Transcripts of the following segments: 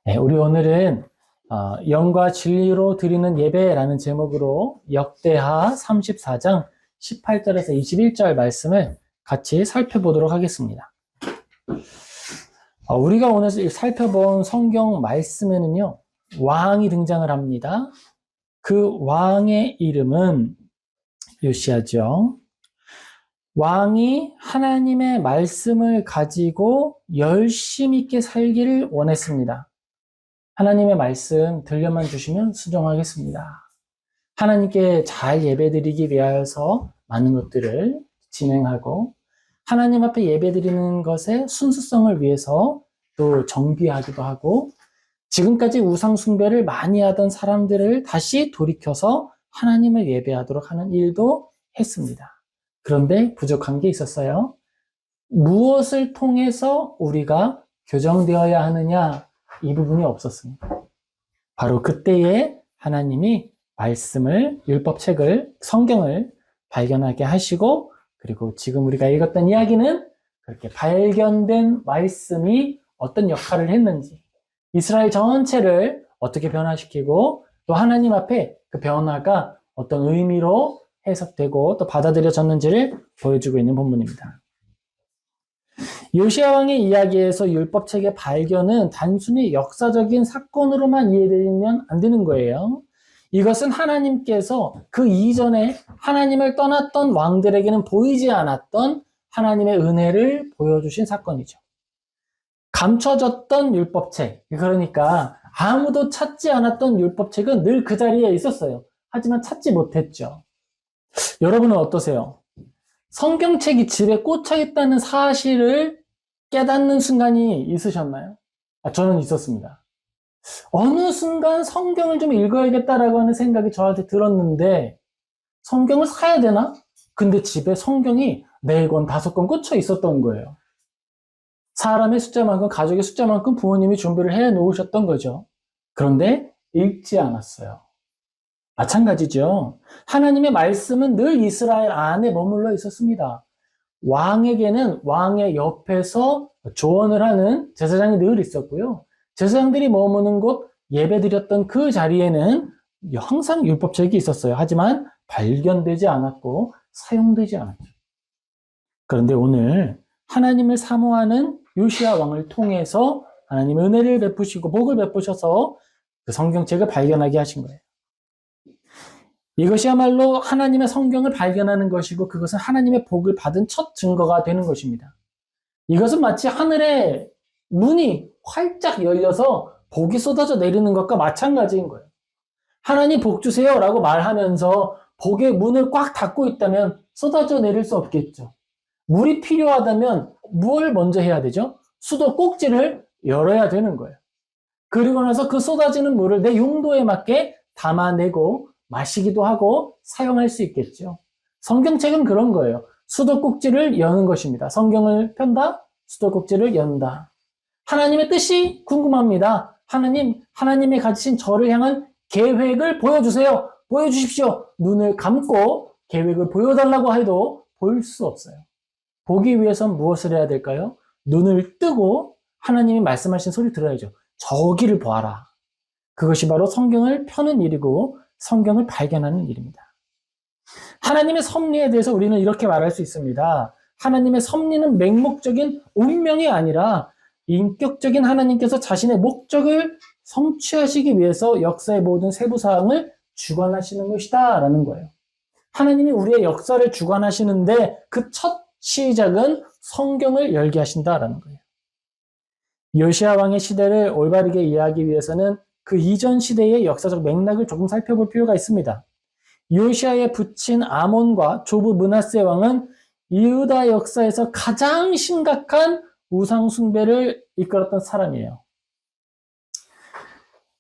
네, 우리 오늘은 영과 진리로 드리는 예배라는 제목으로 역대하 34장 18절에서 21절 말씀을 같이 살펴보도록 하겠습니다. 우리가 오늘 살펴본 성경 말씀에는요, 왕이 등장을 합니다. 그 왕의 이름은 요시야죠. 왕이 하나님의 말씀을 가지고 열심 있게 살기를 원했습니다. 하나님의 말씀 들려만 주시면 순종하겠습니다. 하나님께 잘 예배드리기 위하여서 많은 것들을 진행하고 하나님 앞에 예배드리는 것의 순수성을 위해서 또 정비하기도 하고 지금까지 우상 숭배를 많이 하던 사람들을 다시 돌이켜서 하나님을 예배하도록 하는 일도 했습니다. 그런데 부족한 게 있었어요. 무엇을 통해서 우리가 교정되어야 하느냐? 이 부분이 없었습니다. 바로 그때에 하나님이 말씀을, 율법책을, 성경을 발견하게 하시고 그리고 지금 우리가 읽었던 이야기는 그렇게 발견된 말씀이 어떤 역할을 했는지 이스라엘 전체를 어떻게 변화시키고 또 하나님 앞에 그 변화가 어떤 의미로 해석되고 또 받아들여졌는지를 보여주고 있는 본문입니다. 요시야 왕의 이야기에서 율법책의 발견은 단순히 역사적인 사건으로만 이해되면 안 되는 거예요. 이것은 하나님께서 그 이전에 하나님을 떠났던 왕들에게는 보이지 않았던 하나님의 은혜를 보여주신 사건이죠. 감춰졌던 율법책, 그러니까 아무도 찾지 않았던 율법책은 늘 그 자리에 있었어요. 하지만 찾지 못했죠. 여러분은 어떠세요? 성경책이 집에 꽂혀 있다는 사실을 깨닫는 순간이 있으셨나요? 저는 있었습니다. 어느 순간 성경을 좀 읽어야겠다라고 하는 생각이 저한테 들었는데 성경을 사야 되나? 근데 집에 성경이 4권, 5권 꽂혀 있었던 거예요. 사람의 숫자만큼, 가족의 숫자만큼 부모님이 준비를 해 놓으셨던 거죠. 그런데 읽지 않았어요. 마찬가지죠. 하나님의 말씀은 늘 이스라엘 안에 머물러 있었습니다. 왕에게는 왕의 옆에서 조언을 하는 제사장이 늘 있었고요. 제사장들이 머무는 곳 예배드렸던 그 자리에는 항상 율법책이 있었어요. 하지만 발견되지 않았고 사용되지 않았죠. 그런데 오늘 하나님을 사모하는 요시야 왕을 통해서 하나님의 은혜를 베푸시고 복을 베푸셔서 그 성경책을 발견하게 하신 거예요. 이것이야말로 하나님의 성경을 발견하는 것이고 그것은 하나님의 복을 받은 첫 증거가 되는 것입니다. 이것은 마치 하늘의 문이 활짝 열려서 복이 쏟아져 내리는 것과 마찬가지인 거예요. 하나님 복 주세요 라고 말하면서 복의 문을 꽉 닫고 있다면 쏟아져 내릴 수 없겠죠. 물이 필요하다면 뭘 먼저 해야 되죠? 수도 꼭지를 열어야 되는 거예요. 그리고 나서 그 쏟아지는 물을 내 용도에 맞게 담아내고 마시기도 하고 사용할 수 있겠죠. 성경책은 그런 거예요. 수도꼭지를 여는 것입니다. 성경을 편다, 수도꼭지를 연다. 하나님의 뜻이 궁금합니다. 하나님이 가지신 저를 향한 계획을 보여주세요. 보여주십시오. 눈을 감고 계획을 보여달라고 해도 볼 수 없어요. 보기 위해선 무엇을 해야 될까요? 눈을 뜨고 하나님이 말씀하신 소리를 들어야죠. 저기를 보아라. 그것이 바로 성경을 펴는 일이고 성경을 발견하는 일입니다. 하나님의 섭리에 대해서 우리는 이렇게 말할 수 있습니다. 하나님의 섭리는 맹목적인 운명이 아니라 인격적인 하나님께서 자신의 목적을 성취하시기 위해서 역사의 모든 세부사항을 주관하시는 것이다 라는 거예요. 하나님이 우리의 역사를 주관하시는데 그 첫 시작은 성경을 열게 하신다라는 거예요. 요시야 왕의 시대를 올바르게 이해하기 위해서는 그 이전 시대의 역사적 맥락을 조금 살펴볼 필요가 있습니다. 요시야의 부친 아몬과 조부 므낫세 왕은 유다 역사에서 가장 심각한 우상 숭배를 이끌었던 사람이에요.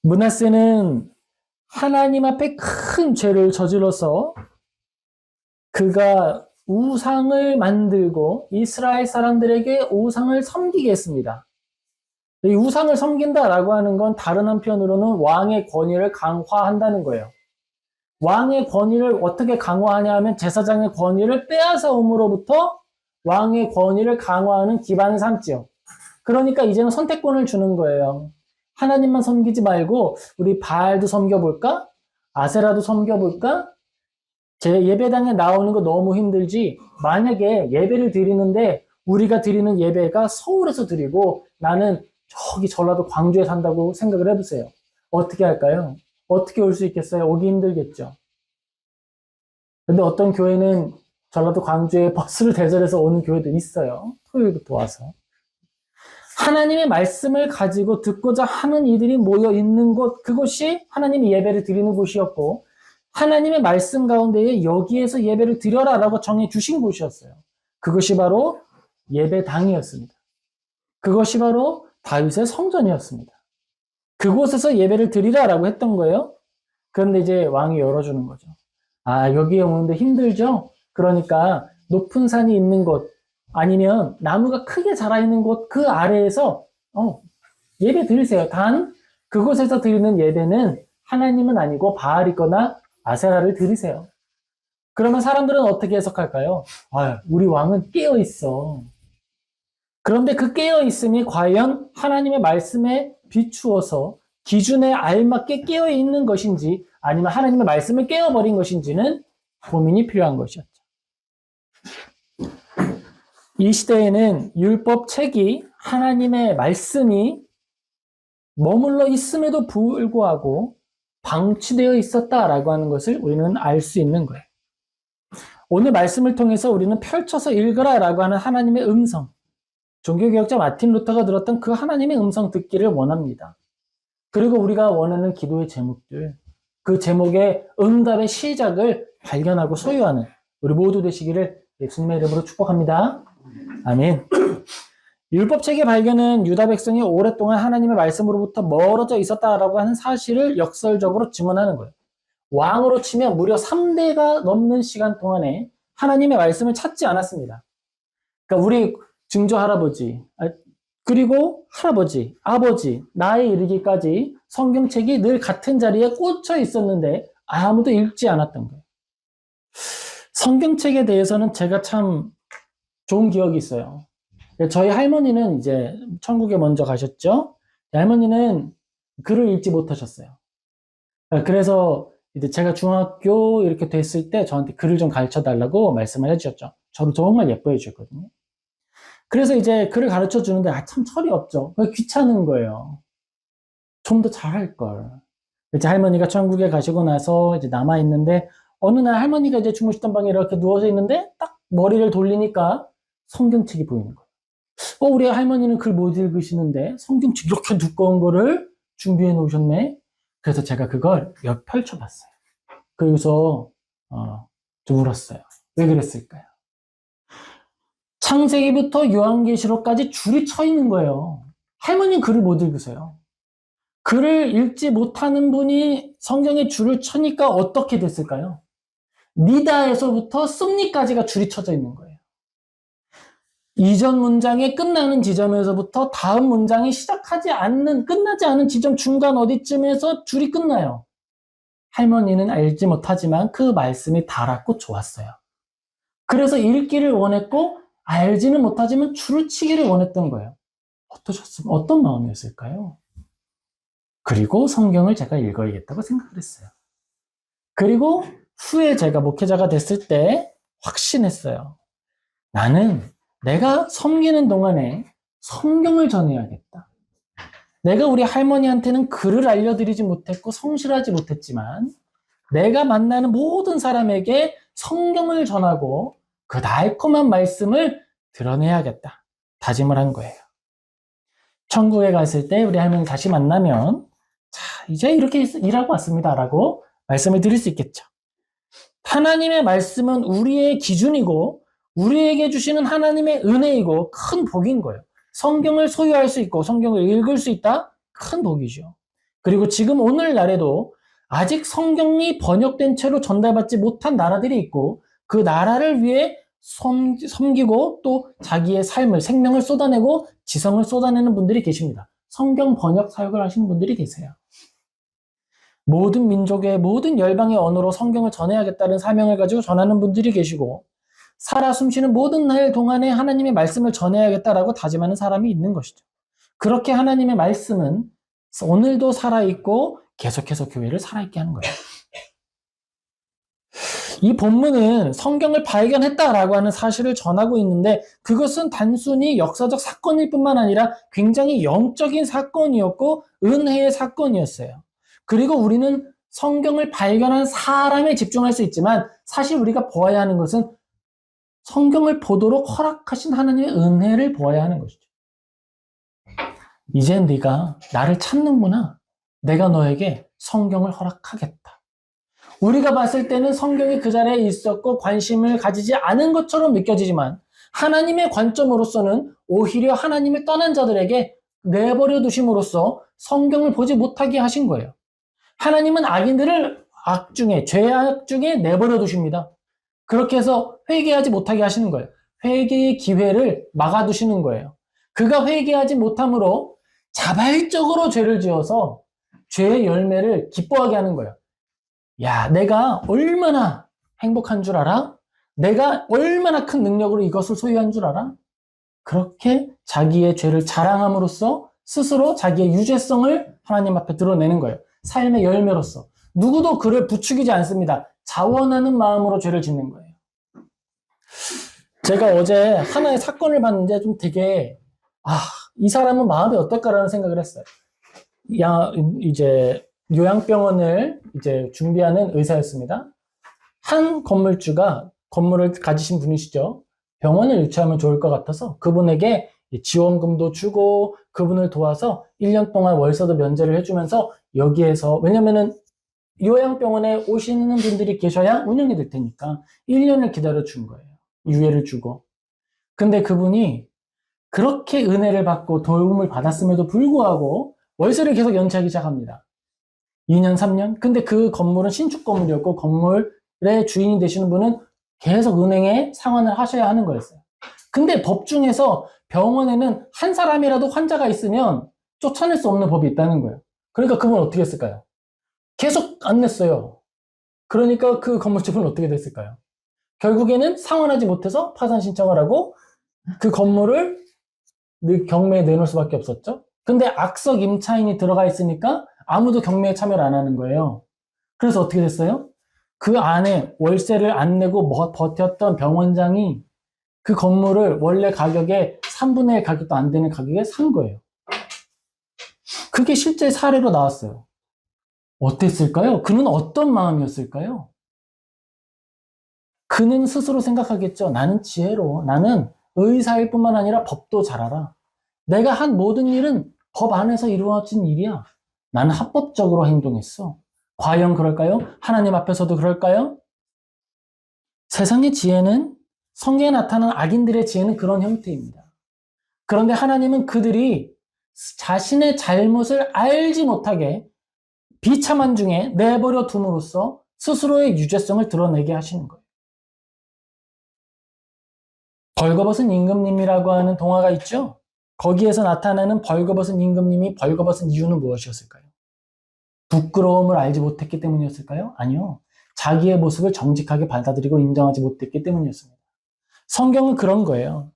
므낫세는 하나님 앞에 큰 죄를 저질러서 그가 우상을 만들고 이스라엘 사람들에게 우상을 섬기게 했습니다. 이 우상을 섬긴다라고 하는 건 다른 한편으로는 왕의 권위를 강화한다는 거예요. 왕의 권위를 어떻게 강화하냐 하면 제사장의 권위를 빼앗아 옴으로부터 왕의 권위를 강화하는 기반을 삼지요. 그러니까 이제는 선택권을 주는 거예요. 하나님만 섬기지 말고 우리 바알도 섬겨볼까? 아세라도 섬겨볼까? 제 예배당에 나오는 거 너무 힘들지. 만약에 예배를 드리는데 우리가 드리는 예배가 서울에서 드리고 나는 저기 전라도 광주에 산다고 생각을 해보세요. 어떻게 할까요? 어떻게 올 수 있겠어요? 오기 힘들겠죠. 근데 어떤 교회는 전라도 광주에 버스를 대절해서 오는 교회도 있어요. 토요일부터 와서. 하나님의 말씀을 가지고 듣고자 하는 이들이 모여 있는 곳, 그곳이 하나님의 예배를 드리는 곳이었고, 하나님의 말씀 가운데에 여기에서 예배를 드려라 라고 정해 주신 곳이었어요. 그것이 바로 예배당이었습니다. 그것이 바로 다윗의 성전이었습니다. 그곳에서 예배를 드리라 라고 했던 거예요. 그런데 이제 왕이 열어주는 거죠. 아, 여기에 오는데 힘들죠? 그러니까 높은 산이 있는 곳, 아니면 나무가 크게 자라있는 곳, 그 아래에서 예배 드리세요. 단 그곳에서 드리는 예배는 하나님은 아니고 바알이거나 아세라를 드리세요. 그러면 사람들은 어떻게 해석할까요? 아, 우리 왕은 깨어있어. 그런데 그 깨어있음이 과연 하나님의 말씀에 비추어서 기준에 알맞게 깨어있는 것인지 아니면 하나님의 말씀을 깨어버린 것인지는 고민이 필요한 것이었죠. 이 시대에는 율법 책이 하나님의 말씀이 머물러 있음에도 불구하고 방치되어 있었다라고 하는 것을 우리는 알 수 있는 거예요. 오늘 말씀을 통해서 우리는 펼쳐서 읽으라라고 하는 하나님의 음성, 종교개혁자 마틴 루터가 들었던 그 하나님의 음성 듣기를 원합니다. 그리고 우리가 원하는 기도의 제목들, 그 제목의 응답의 시작을 발견하고 소유하는 우리 모두 되시기를 예수님의 이름으로 축복합니다. 아멘. 율법책의 발견은 유다 백성이 오랫동안 하나님의 말씀으로부터 멀어져 있었다라고 하는 사실을 역설적으로 증언하는 거예요. 왕으로 치면 무려 3대가 넘는 시간 동안에 하나님의 말씀을 찾지 않았습니다. 그러니까 우리 증조 할아버지, 그리고 할아버지, 아버지, 나에 이르기까지 성경책이 늘 같은 자리에 꽂혀 있었는데 아무도 읽지 않았던 거예요. 성경책에 대해서는 제가 참 좋은 기억이 있어요. 저희 할머니는 이제 천국에 먼저 가셨죠. 할머니는 글을 읽지 못하셨어요. 그래서 이제 제가 중학교 이렇게 됐을 때 저한테 글을 좀 가르쳐 달라고 말씀을 해주셨죠. 저를 정말 예뻐해 주셨거든요. 그래서 이제 글을 가르쳐 주는데 참 철이 없죠. 귀찮은 거예요. 좀 더 잘할 걸. 이제 할머니가 천국에 가시고 나서 이제 남아 있는데 어느 날 할머니가 이제 주무시던 방에 이렇게 누워서 있는데 딱 머리를 돌리니까 성경책이 보이는 거예요. 우리 할머니는 글 못 읽으시는데 성경책 이렇게 두꺼운 거를 준비해 놓으셨네. 그래서 제가 그걸 펼쳐봤어요. 그래서 좀 울었어요. 왜 그랬을까요? 창세기부터 요한계시록까지 줄이 쳐 있는 거예요. 할머니는 글을 못 읽으세요. 글을 읽지 못하는 분이 성경에 줄을 쳐니까 어떻게 됐을까요? 니다에서부터 씀니까지가 줄이 쳐져 있는 거예요. 이전 문장이 끝나는 지점에서부터 다음 문장이 끝나지 않은 지점 중간 어디쯤에서 줄이 끝나요. 할머니는 알지 못하지만 그 말씀이 달았고 좋았어요. 그래서 읽기를 원했고 알지는 못하지만 줄을 치기를 원했던 거예요. 어떤 마음이었을까요? 그리고 성경을 제가 읽어야겠다고 생각을 했어요. 그리고 후에 제가 목회자가 됐을 때 확신했어요. 나는 내가 섬기는 동안에 성경을 전해야겠다. 내가 우리 할머니한테는 글을 알려드리지 못했고 성실하지 못했지만 내가 만나는 모든 사람에게 성경을 전하고 그 달콤한 말씀을 드러내야겠다. 다짐을 한 거예요. 천국에 갔을 때 우리 할머니 다시 만나면 자, 이제 이렇게 일하고 왔습니다. 라고 말씀을 드릴 수 있겠죠. 하나님의 말씀은 우리의 기준이고 우리에게 주시는 하나님의 은혜이고 큰 복인 거예요. 성경을 소유할 수 있고 성경을 읽을 수 있다? 큰 복이죠. 그리고 지금 오늘날에도 아직 성경이 번역된 채로 전달받지 못한 나라들이 있고 그 나라를 위해 섬기고 또 자기의 삶을, 생명을 쏟아내고 지성을 쏟아내는 분들이 계십니다. 성경 번역 사역을 하시는 분들이 계세요. 모든 민족의 모든 열방의 언어로 성경을 전해야겠다는 사명을 가지고 전하는 분들이 계시고 살아 숨쉬는 모든 날 동안에 하나님의 말씀을 전해야겠다라고 다짐하는 사람이 있는 것이죠. 그렇게 하나님의 말씀은 오늘도 살아있고 계속해서 교회를 살아있게 하는 거예요. 이 본문은 성경을 발견했다라고 하는 사실을 전하고 있는데 그것은 단순히 역사적 사건일 뿐만 아니라 굉장히 영적인 사건이었고 은혜의 사건이었어요. 그리고 우리는 성경을 발견한 사람에 집중할 수 있지만 사실 우리가 보아야 하는 것은 성경을 보도록 허락하신 하나님의 은혜를 보아야 하는 것이죠. 이제 네가 나를 찾는구나. 내가 너에게 성경을 허락하겠다. 우리가 봤을 때는 성경이 그 자리에 있었고 관심을 가지지 않은 것처럼 느껴지지만 하나님의 관점으로서는 오히려 하나님을 떠난 자들에게 내버려 두심으로써 성경을 보지 못하게 하신 거예요. 하나님은 악인들을 죄악 중에 내버려 두십니다. 그렇게 해서 회개하지 못하게 하시는 거예요. 회개의 기회를 막아두시는 거예요. 그가 회개하지 못함으로 자발적으로 죄를 지어서 죄의 열매를 기뻐하게 하는 거예요. 야, 내가 얼마나 행복한 줄 알아? 내가 얼마나 큰 능력으로 이것을 소유한 줄 알아? 그렇게 자기의 죄를 자랑함으로써 스스로 자기의 유죄성을 하나님 앞에 드러내는 거예요. 삶의 열매로서. 누구도 그를 부추기지 않습니다. 자원하는 마음으로 죄를 짓는 거예요. 제가 어제 하나의 사건을 봤는데 좀 되게 이 사람은 마음이 어떨까라는 생각을 했어요. 이제 요양병원을 이제 준비하는 의사였습니다. 한 건물주가 건물을 가지신 분이시죠. 병원을 유치하면 좋을 것 같아서 그분에게 지원금도 주고 그분을 도와서 1년 동안 월세도 면제를 해주면서 여기에서 왜냐면은 요양병원에 오시는 분들이 계셔야 운영이 될 테니까 1년을 기다려 준 거예요. 유예를 주고. 근데 그분이 그렇게 은혜를 받고 도움을 받았음에도 불구하고 월세를 계속 연체하기 시작합니다. 2년, 3년? 근데 그 건물은 신축 건물이었고 건물의 주인이 되시는 분은 계속 은행에 상환을 하셔야 하는 거였어요. 근데 법 중에서 병원에는 한 사람이라도 환자가 있으면 쫓아낼 수 없는 법이 있다는 거예요. 그러니까 그분은 어떻게 했을까요? 계속 안 냈어요. 그러니까 그 건물주는 어떻게 됐을까요? 결국에는 상환하지 못해서 파산 신청을 하고 그 건물을 경매에 내놓을 수밖에 없었죠. 근데 악석 임차인이 들어가 있으니까 아무도 경매에 참여를 안 하는 거예요. 그래서 어떻게 됐어요? 그 안에 월세를 안 내고 버텼던 병원장이 그 건물을 원래 가격의 3분의 1 가격도 안 되는 가격에 산 거예요. 그게 실제 사례로 나왔어요. 어땠을까요? 그는 어떤 마음이었을까요? 그는 스스로 생각하겠죠. 나는 지혜로워. 나는 의사일 뿐만 아니라 법도 잘 알아. 내가 한 모든 일은 법 안에서 이루어진 일이야. 나는 합법적으로 행동했어. 과연 그럴까요? 하나님 앞에서도 그럴까요? 세상의 지혜는 성경에 나타난 악인들의 지혜는 그런 형태입니다. 그런데 하나님은 그들이 자신의 잘못을 알지 못하게 비참한 중에 내버려 둠으로써 스스로의 유죄성을 드러내게 하시는 거예요. 벌거벗은 임금님이라고 하는 동화가 있죠? 거기에서 나타나는 벌거벗은 임금님이 벌거벗은 이유는 무엇이었을까요? 부끄러움을 알지 못했기 때문이었을까요? 아니요. 자기의 모습을 정직하게 받아들이고 인정하지 못했기 때문이었습니다. 성경은 그런 거예요.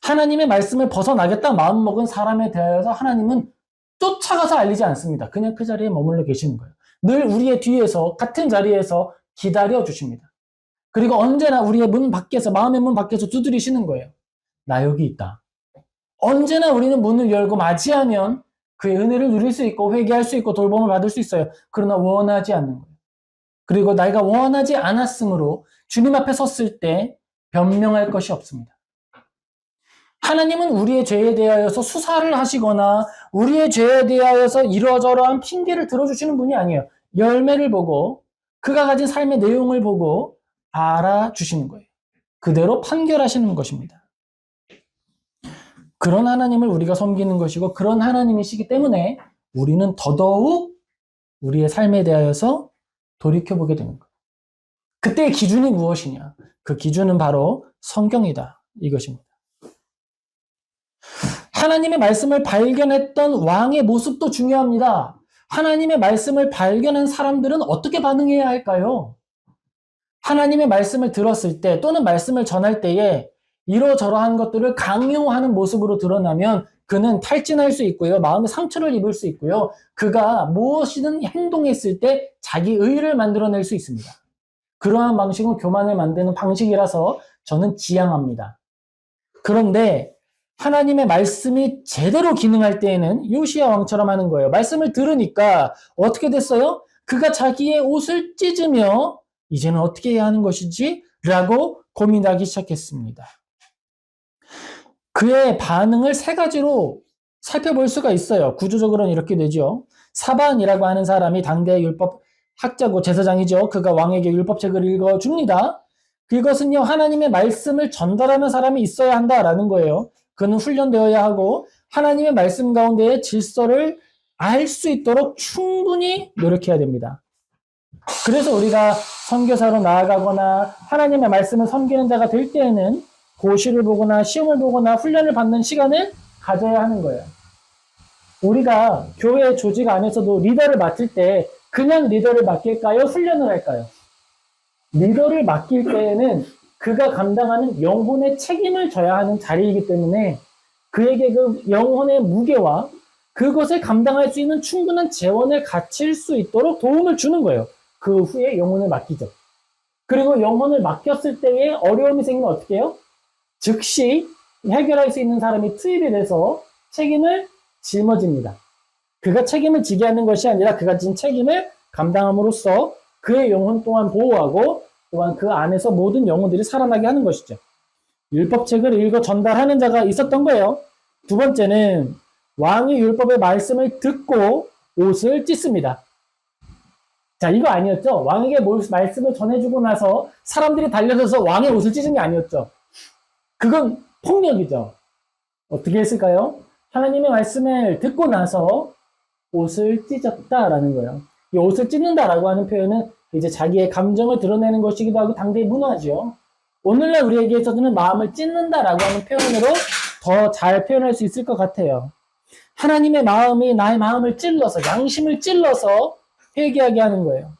하나님의 말씀을 벗어나겠다 마음먹은 사람에 대하여서 하나님은 쫓아가서 알리지 않습니다. 그냥 그 자리에 머물러 계시는 거예요. 늘 우리의 뒤에서 같은 자리에서 기다려 주십니다. 그리고 언제나 우리의 문 밖에서 마음의 문 밖에서 두드리시는 거예요. 나 여기 있다. 언제나 우리는 문을 열고 맞이하면 그의 은혜를 누릴 수 있고 회개할 수 있고 돌봄을 받을 수 있어요. 그러나 원하지 않는 거예요. 그리고 내가 원하지 않았으므로 주님 앞에 섰을 때 변명할 것이 없습니다. 하나님은 우리의 죄에 대하여서 수사를 하시거나 우리의 죄에 대하여서 이러저러한 핑계를 들어주시는 분이 아니에요. 열매를 보고 그가 가진 삶의 내용을 보고 알아주시는 거예요. 그대로 판결하시는 것입니다. 그런 하나님을 우리가 섬기는 것이고 그런 하나님이시기 때문에 우리는 더더욱 우리의 삶에 대하여서 돌이켜보게 되는 거예요. 그때의 기준이 무엇이냐? 그 기준은 바로 성경이다. 이것입니다. 하나님의 말씀을 발견했던 왕의 모습도 중요합니다. 하나님의 말씀을 발견한 사람들은 어떻게 반응해야 할까요? 하나님의 말씀을 들었을 때 또는 말씀을 전할 때에 이러저러한 것들을 강요하는 모습으로 드러나면 그는 탈진할 수 있고요. 마음의 상처를 입을 수 있고요. 그가 무엇이든 행동했을 때 자기 의의를 만들어낼 수 있습니다. 그러한 방식은 교만을 만드는 방식이라서 저는 지양합니다. 그런데 하나님의 말씀이 제대로 기능할 때에는 요시야 왕처럼 하는 거예요. 말씀을 들으니까 어떻게 됐어요? 그가 자기의 옷을 찢으며 이제는 어떻게 해야 하는 것이지? 라고 고민하기 시작했습니다. 그의 반응을 세 가지로 살펴볼 수가 있어요. 구조적으로는 이렇게 되죠. 사반이라고 하는 사람이 당대의 율법 학자고 제사장이죠. 그가 왕에게 율법책을 읽어줍니다. 그것은요, 하나님의 말씀을 전달하는 사람이 있어야 한다라는 거예요. 그는 훈련되어야 하고 하나님의 말씀 가운데의 질서를 알 수 있도록 충분히 노력해야 됩니다. 그래서 우리가 선교사로 나아가거나 하나님의 말씀을 섬기는 자가 될 때에는 고시를 보거나 시험을 보거나 훈련을 받는 시간을 가져야 하는 거예요. 우리가 교회 조직 안에서도 리더를 맡을 때 그냥 리더를 맡길까요? 훈련을 할까요? 리더를 맡길 때에는 그가 감당하는 영혼의 책임을 져야 하는 자리이기 때문에 그에게 그 영혼의 무게와 그것을 감당할 수 있는 충분한 재원을 갖출 수 있도록 도움을 주는 거예요. 그 후에 영혼을 맡기죠. 그리고 영혼을 맡겼을 때에 어려움이 생기면 어떻게 해요? 즉시 해결할 수 있는 사람이 투입이 돼서 책임을 짊어집니다. 그가 책임을 지게 하는 것이 아니라 그가 진 책임을 감당함으로써 그의 영혼 또한 보호하고 또한 그 안에서 모든 영혼들이 살아나게 하는 것이죠. 율법책을 읽어 전달하는 자가 있었던 거예요. 두 번째는 왕이 율법의 말씀을 듣고 옷을 찢습니다. 자, 이거 아니었죠? 왕에게 말씀을 전해주고 나서 사람들이 달려들어서 왕의 옷을 찢은 게 아니었죠. 그건 폭력이죠. 어떻게 했을까요? 하나님의 말씀을 듣고 나서 옷을 찢었다라는 거예요. 이 옷을 찢는다라고 하는 표현은 이제 자기의 감정을 드러내는 것이기도 하고 당대의 문화죠. 오늘날 우리에게 있어서는 마음을 찢는다라고 하는 표현으로 더 잘 표현할 수 있을 것 같아요. 하나님의 마음이 나의 마음을 찔러서, 양심을 찔러서 회개하게 하는 거예요.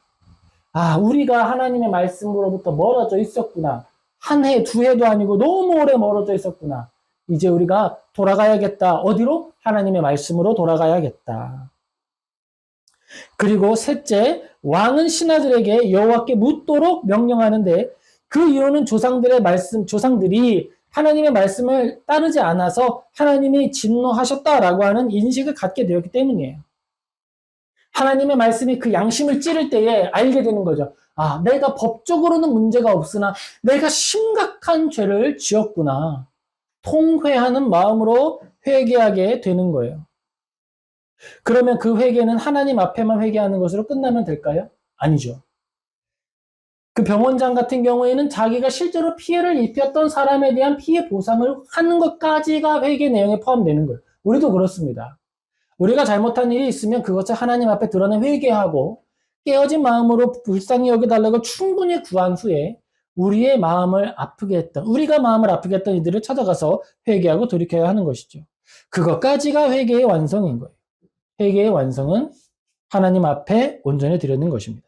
아, 우리가 하나님의 말씀으로부터 멀어져 있었구나. 한 해, 두 해도 아니고 너무 오래 멀어져 있었구나. 이제 우리가 돌아가야겠다. 어디로? 하나님의 말씀으로 돌아가야겠다. 그리고 셋째, 왕은 신하들에게 여호와께 묻도록 명령하는데 그 이유는 조상들이 하나님의 말씀을 따르지 않아서 하나님이 진노하셨다라고 하는 인식을 갖게 되었기 때문이에요. 하나님의 말씀이 그 양심을 찌를 때에 알게 되는 거죠. 아, 내가 법적으로는 문제가 없으나 내가 심각한 죄를 지었구나. 통회하는 마음으로 회개하게 되는 거예요. 그러면 그 회개는 하나님 앞에만 회개하는 것으로 끝나면 될까요? 아니죠. 그 병원장 같은 경우에는 자기가 실제로 피해를 입혔던 사람에 대한 피해 보상을 하는 것까지가 회개 내용에 포함되는 거예요. 우리도 그렇습니다. 우리가 잘못한 일이 있으면 그것을 하나님 앞에 드러내 회개하고 깨어진 마음으로 불쌍히 여겨달라고 충분히 구한 후에 우리가 마음을 아프게 했던 이들을 찾아가서 회개하고 돌이켜야 하는 것이죠. 그것까지가 회개의 완성인 거예요. 회개의 완성은 하나님 앞에 온전히 드리는 것입니다.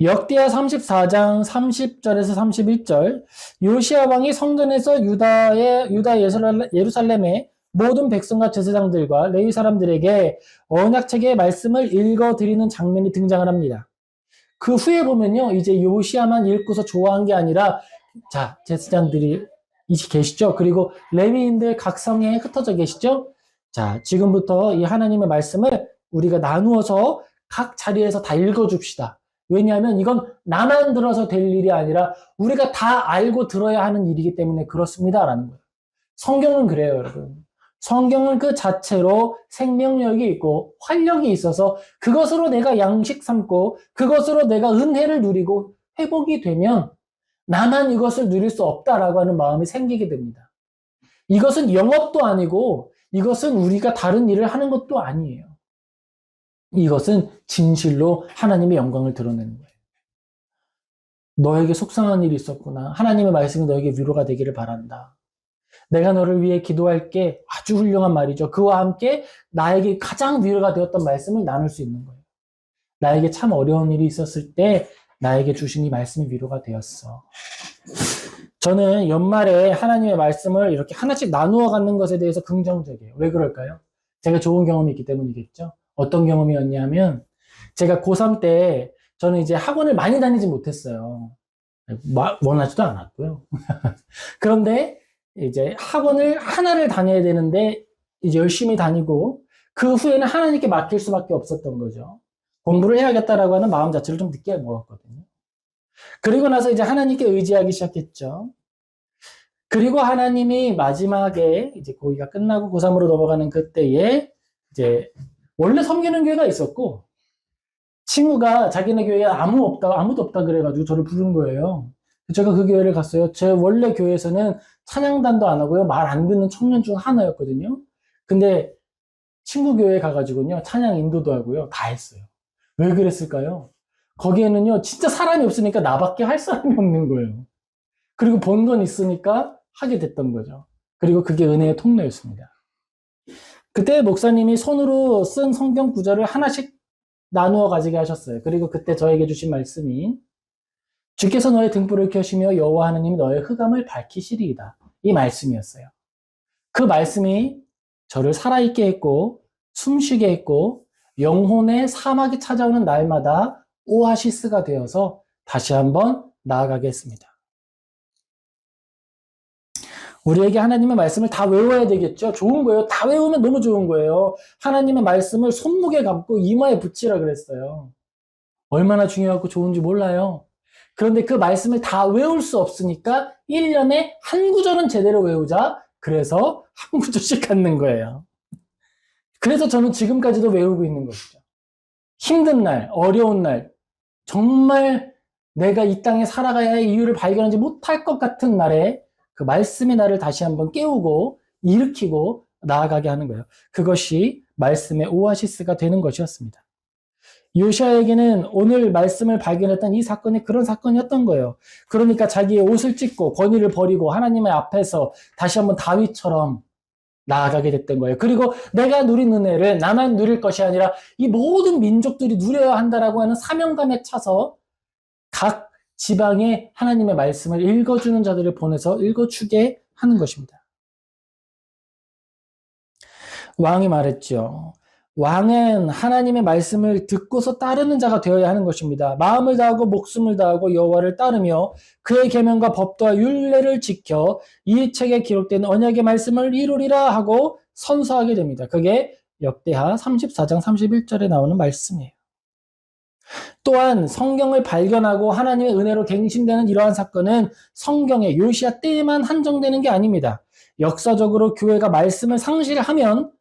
역대하 34장 30절에서 31절 요시야 왕이 성전에서 유다 예루살렘의 모든 백성과 제사장들과 레위 사람들에게 언약책의 말씀을 읽어드리는 장면이 등장을 합니다. 그 후에 보면요, 이제 요시야만 읽고서 좋아한 게 아니라, 자, 제사장들이 계시죠? 그리고 레위인들 각 성에 흩어져 계시죠? 자, 지금부터 이 하나님의 말씀을 우리가 나누어서 각 자리에서 다 읽어줍시다. 왜냐하면 이건 나만 들어서 될 일이 아니라 우리가 다 알고 들어야 하는 일이기 때문에 그렇습니다라는 거예요. 성경은 그래요, 여러분. 성경은 그 자체로 생명력이 있고 활력이 있어서 그것으로 내가 양식 삼고 그것으로 내가 은혜를 누리고 회복이 되면 나만 이것을 누릴 수 없다라고 하는 마음이 생기게 됩니다. 이것은 영업도 아니고 이것은 우리가 다른 일을 하는 것도 아니에요. 이것은 진실로 하나님의 영광을 드러내는 거예요. 너에게 속상한 일이 있었구나. 하나님의 말씀이 너에게 위로가 되기를 바란다. 내가 너를 위해 기도할게. 아주 훌륭한 말이죠. 그와 함께 나에게 가장 위로가 되었던 말씀을 나눌 수 있는 거예요. 나에게 참 어려운 일이 있었을 때 나에게 주신 이 말씀이 위로가 되었어. 저는 연말에 하나님의 말씀을 이렇게 하나씩 나누어 갖는 것에 대해서 긍정적이에요. 왜 그럴까요? 제가 좋은 경험이 있기 때문이겠죠. 어떤 경험이었냐면 제가 고3 때 저는 이제 학원을 많이 다니지 못했어요. 원하지도 않았고요. 그런데 이제 학원을 하나를 다녀야 되는데 이제 열심히 다니고 그 후에는 하나님께 맡길 수밖에 없었던 거죠. 공부를 해야겠다라고 하는 마음 자체를 좀 늦게 먹었거든요. 그리고 나서 이제 하나님께 의지하기 시작했죠. 그리고 하나님이 마지막에 이제 고기가 끝나고 고3으로 넘어가는 그때에 이제 원래 섬기는 교회가 있었고 친구가 자기네 교회에 아무도 없다 그래가지고 저를 부른 거예요. 제가 그 교회를 갔어요. 제 원래 교회에서는 찬양단도 안 하고요. 말 안 듣는 청년 중 하나였거든요. 근데 친구 교회에 가가지고요. 찬양 인도도 하고요. 다 했어요. 왜 그랬을까요? 거기에는요. 진짜 사람이 없으니까 나밖에 할 사람이 없는 거예요. 그리고 본 건 있으니까 하게 됐던 거죠. 그리고 그게 은혜의 통로였습니다. 그때 목사님이 손으로 쓴 성경 구절을 하나씩 나누어 가지게 하셨어요. 그리고 그때 저에게 주신 말씀이 주께서 너의 등불을 켜시며 여호와 하나님이 너의 흑암을 밝히시리이다. 이 말씀이었어요. 그 말씀이 저를 살아있게 했고 숨쉬게 했고 영혼의 사막이 찾아오는 날마다 오아시스가 되어서 다시 한번 나아가게 했습니다. 우리에게 하나님의 말씀을 다 외워야 되겠죠? 좋은 거예요. 다 외우면 너무 좋은 거예요. 하나님의 말씀을 손목에 감고 이마에 붙이라 그랬어요. 얼마나 중요하고 좋은지 몰라요. 그런데 그 말씀을 다 외울 수 없으니까 1년에 한 구절은 제대로 외우자. 그래서 한 구절씩 갖는 거예요. 그래서 저는 지금까지도 외우고 있는 것이죠. 힘든 날, 어려운 날, 정말 내가 이 땅에 살아가야 할 이유를 발견하지 못할 것 같은 날에 그 말씀이 나를 다시 한번 깨우고 일으키고 나아가게 하는 거예요. 그것이 말씀의 오아시스가 되는 것이었습니다. 요시아에게는 오늘 말씀을 발견했던 이 사건이 그런 사건이었던 거예요. 그러니까 자기의 옷을 찢고 권위를 버리고 하나님의 앞에서 다시 한번 다윗처럼 나아가게 됐던 거예요. 그리고 내가 누린 은혜를 나만 누릴 것이 아니라 이 모든 민족들이 누려야 한다라고 하는 사명감에 차서 각 지방에 하나님의 말씀을 읽어주는 자들을 보내서 읽어주게 하는 것입니다. 왕이 말했죠. 왕은 하나님의 말씀을 듣고서 따르는 자가 되어야 하는 것입니다. 마음을 다하고 목숨을 다하고 여호와를 따르며 그의 계명과 법도와 율례를 지켜 이 책에 기록된 언약의 말씀을 이루리라 하고 선서하게 됩니다. 그게 역대하 34장 31절에 나오는 말씀이에요. 또한 성경을 발견하고 하나님의 은혜로 갱신되는 이러한 사건은 성경의 요시야 때에만 한정되는 게 아닙니다. 역사적으로 교회가 말씀을 상실하면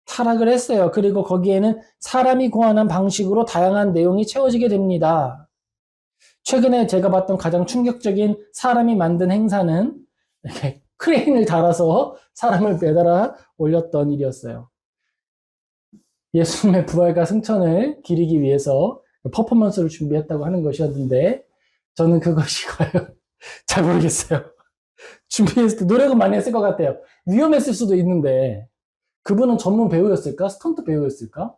타락을 했어요. 그리고 거기에는 사람이 고안한 방식으로 다양한 내용이 채워지게 됩니다. 최근에 제가 봤던 가장 충격적인 사람이 만든 행사는 이렇게 크레인을 달아서 사람을 매달아 올렸던 일이었어요. 예수님의 부활과 승천을 기리기 위해서 퍼포먼스를 준비했다고 하는 것이었는데 저는 그것이 과연 잘 모르겠어요. 준비했을 때 노력은 많이 했을 것 같아요. 위험했을 수도 있는데 그분은 전문 배우였을까? 스턴트 배우였을까?